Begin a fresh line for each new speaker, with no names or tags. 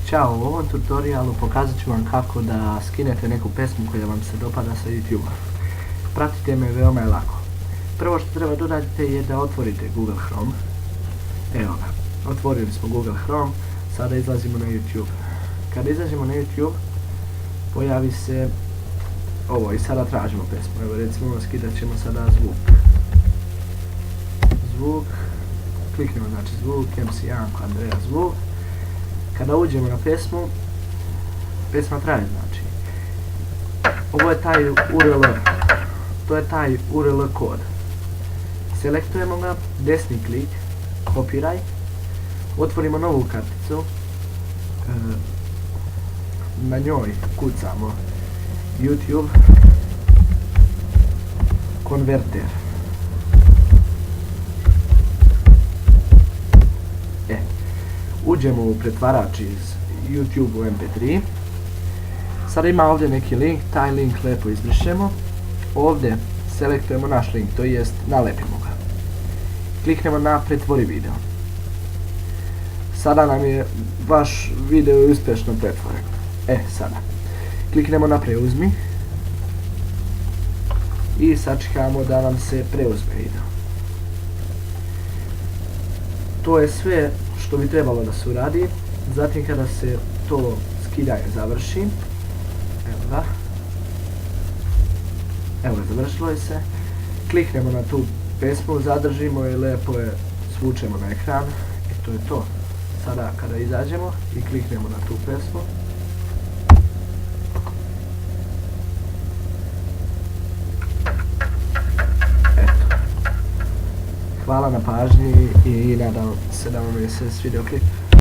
Ćao, u ovom tutorialu pokazat ću vam kako da skinete neku pesmu koja vam se dopada sa YouTube-a. Pratite me, veoma je lako. Prvo što treba dodati je da otvorite Google Chrome. Evo ga, otvorili smo Google Chrome, sada izlazimo na YouTube. Kada izađemo na YouTube, pojavi se ovo i sada tražimo pesmu. Evo recimo skidat ćemo sada zvuk, kliknemo znači zvuk, MC Janko, Andreja zvuk. Kada uđemo na pesmu, pesma traje znači. Ovo je taj URL, to je taj URL kod. Selektujemo ga, desni klik, kopiraj, otvorimo novu karticu, na njoj kucamo YouTube konverter. Uđemo u pretvarač iz YouTube u MP3. Sada ima ovdje neki link, taj link lijepo izbrišemo. Ovdje selektujemo naš link, to jest nalepimo ga. Kliknemo na pretvori video. Sada nam je vaš video uspješno pretvoren. Sada. Kliknemo na preuzmi. I sačekamo da nam se preuzme video. To je sve što bi trebalo da se uradi. Zatim kada se to skidanje završi, evo ga, evo ga, završilo je se, kliknemo na tu pesmu, zadržimo je, lijepo je svučemo na ekran i to je to. Sada kada izađemo i kliknemo na tu pesmu, hvala na pažnji i nadam se da vam je se svidio klip.